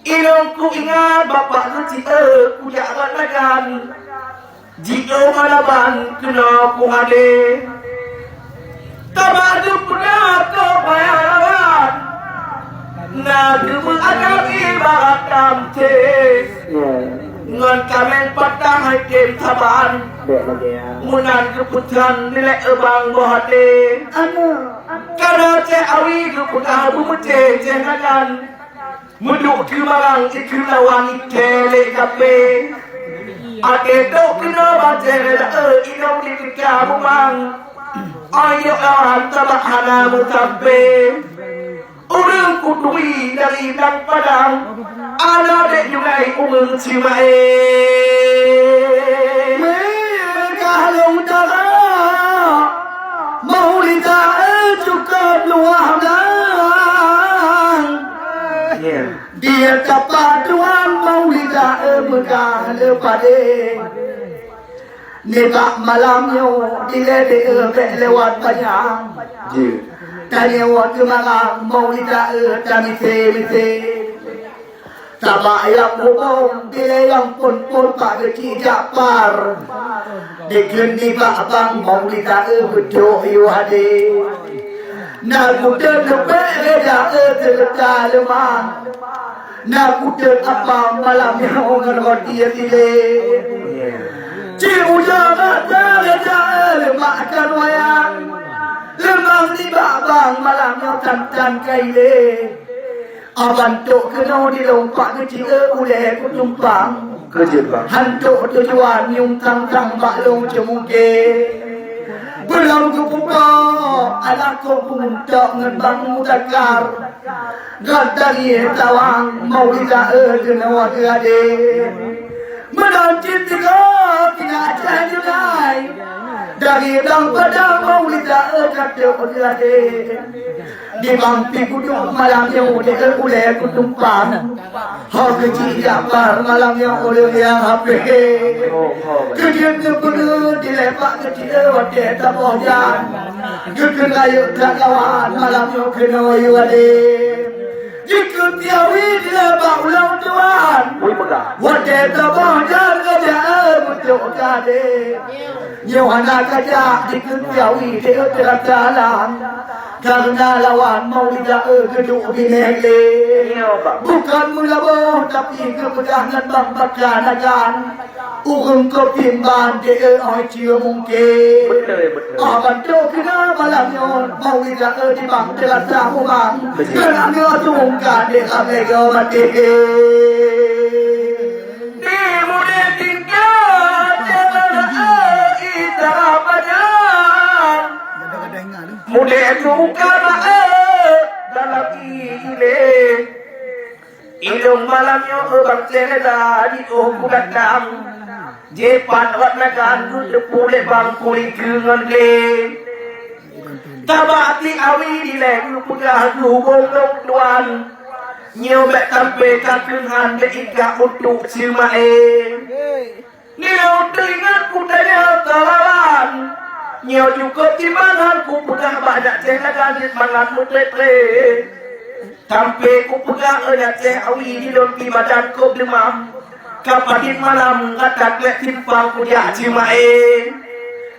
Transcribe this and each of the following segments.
Ilongku ingat bapak kecil ku jangan lagan. Jika malaban kena ku hade. Tabadu pernah kau bayaran. Nagu mengadap ibarat kamte. Ngan kamen patang hai kem taban. Munan keputusan nilai ebang bohade. Karena cek awi keputusan bumece jangan. Muduk ke marang iku lawan ikele kape. Ake dok kena baca inau di tika bumang. Ayo tabak hana mutape. Urang kutui dari dang padang. Ada dek jungai umur cimae. Kalau utara mau lidah cukup luar dia dapat tuan mau lidah megah lepade nebak malamnya dilede lewat banyak tanya waktu malam mau lidah tamite tabak yang umum dile yang pun pak kecil Japar dikendi pak abang mau lidah betul yuhade Nak kuda kepek dah terletak lemah. Nak kuda apa malamnya orang roti tile. Cik ujar kata lemah akan wayang. Lemah di babang malamnya tan kaile. Abang tok kena di lompat kecil uleh ku tumpang. Hantuk tujuan nyung tang bak long cemuke. Belum kubuka anak kau puntak ngebang mutakar gadari tawang mau lidah kena wakade menancit tiga kena jahilai dari dang padang mau lidah kata wakade di bangpi kudung malamnya oleh kutumpang hak kecil Japar malamnya oleh yang HP kejian kebenar dilepak kecil wakil tak bojan kekena kayu tak kawan malamnya kena yuade jika tiawi dilepak ulang tuan wakil tak bojan kerja betul kade Yohana kerja jika tiawi dia telah jalan karena lawan mau lidah geduk binele bukan mulaboh tapi kepedangan bang bakanagan urung kepimban dia oi cia mungkin aban tu kena malamnya mau lidah di bang telah tahu bang kerana tungkan dia amega mati di muda tinggal jalan itara badan muda suka dalam ile ilung malamnya bang cerita di bulan enam jepan warnakan sepuluh bang kulit dengan le tabati awi di leng pegah hubung long tuan nyobek sampai kakungan deika untuk simae nilai teringat kudanya talawan Nyo cukup timbangan ku pegang banyak ceh lagan semangat mutle-tle. Sampai ku pegang ceh awi di lompi badan ku demam. Kapatin malam ngatak lek simpang ku jak cimae.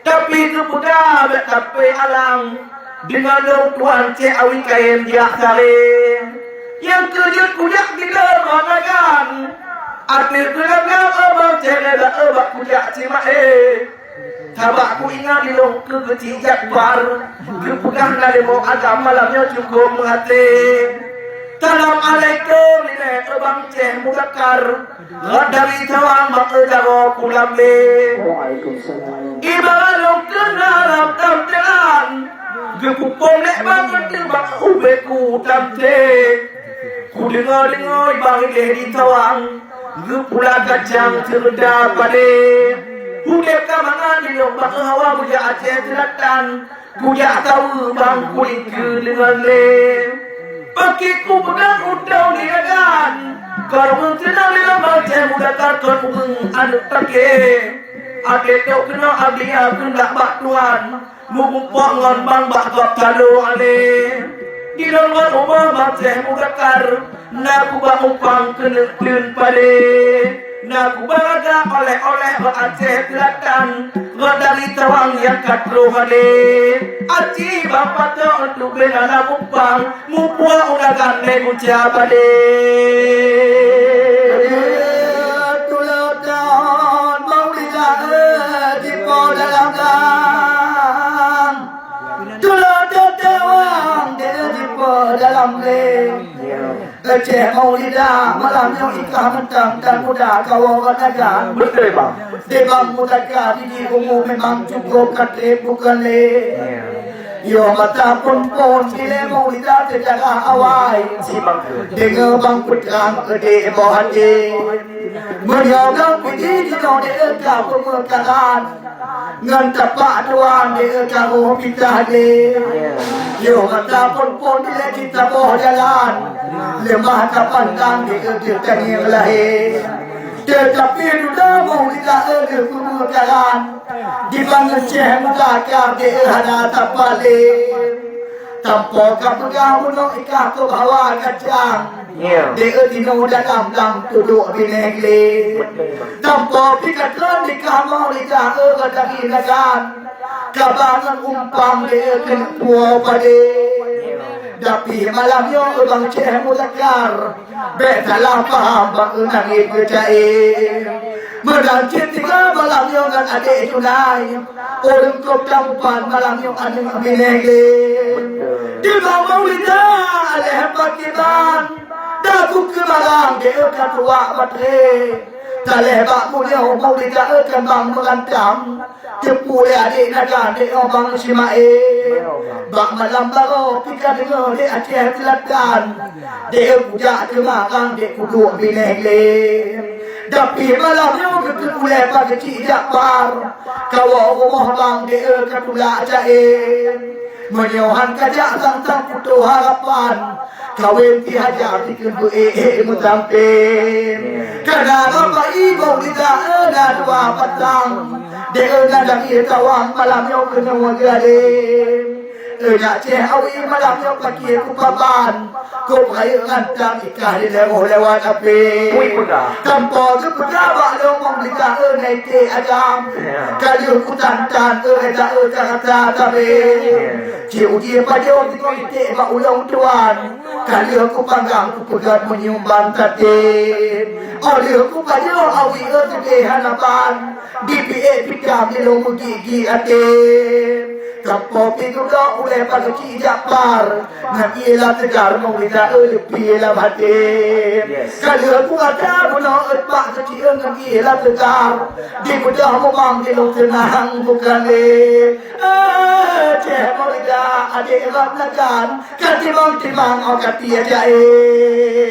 Tapi ku pegang lek sampai alam. Dengan dong tuan ceh awi kain jak sare. Yang kejut ku jak di dalam lagan. Akhir kelang-lang abang ceh lek abang ku jak cimae. Tabak ku ingat di long ke kecil Jakbar. Kepegang dari mau agam malamnya cukup menghati. Assalamualaikum nilai abang ceh mudakar. Dari tawang mak jaro kulambe. Ibarat long kenaram tamtelan. Gepupong lek banget bang ubeku tamte. Ku dengar bang ileh di tawang. Gepula kacang cerda pade. Budek kamangan di lomba hawa buja Aceh selatan. Buja tahu bang kulit ke dengan le. Pakai ku pegang udang di dagan. Kalau mengenal di lomba Aceh muda karton anu pakai. Ake tau kena abia kena bak tuan. Mubuk pongon bang bak kop talo ale. di dalam rumah macam mudakar nak ubah umpang kena klin pade nak ubah ada oleh-oleh Aceh Selatan dari tawang yang katro hade aci bapak tu untuk bela umpang mupua udagan negucia pade Tulodan maulida di dalam gang Tulodan tewang di dalam leng Aceh maulida malamnya ikah mentang dan muda kawan agar betul bang di bang muda di umum memang cukup katib bukan le Yo mata pun sile maulida terjaga awai si bang tu Dengar bang putrang ede mohade Menyogang puji di node eka pemekaran Ngan tapak tuan de eka roh pitah de Yo mata pun dile kita boh jalan Lemah tapandang de eka yang lahir Tetapi duda maulida eka pemekaran Di bangsa Aceh muda kau de hana tapale Tanpa kapal muno ikah ke bawah kacang Dia dino dalam lang tuduk binegli Tanpa pikat lan ikah mau lidah kadang inagan Kabangan umpang dia kena tua pade Tapi malamnya bang Ceh mudakar Betalah faham bang nangis berjaya Merancit tiga malamnya kan adik tunai Orang kop tampan malamnya adik binegli Di bawah lidah aleh pakiban Daku kemarang dia katua matre Taleh bak mulia mau lidah kembang mengantam Tepu adik naga dia bang simae Bak malam baru pika dengar dia Aceh Selatan Dia pujak kemarang dia kuduk binegli Tapi malamnya ketuleh pagi cijak par Kawal rumah bang dia ketulak jair Menyohan kajak sang putu harapan Kawin ti hajar di kendu mutampin Kadang apa ibu lidah ada dua petang Dia nadang tawang malamnya kena wagadin Nak ceh awi malamnya pakai kupaban Kau kaya ngantang ikah di lewat api Tanpa kepedabak lomong lidah naik ke agam Kali ku tantan tak kata tapi Cik uji pada tengok itik bak ulang tuan Kali aku panggang ku pegat menyumbang tatin Oleh aku pada awi sedih hanapan DPA pikam di lomu gigi atin Tanpa pigudak oleh pada cijak par Nak ialah tegar maulida lebih dalam hati Kali aku ada guna etbak kecil Nak ialah tegar Di bedah memang di long tenang bukan le Ceh maulida adik erat nakan Katimang-timang au kati ajaib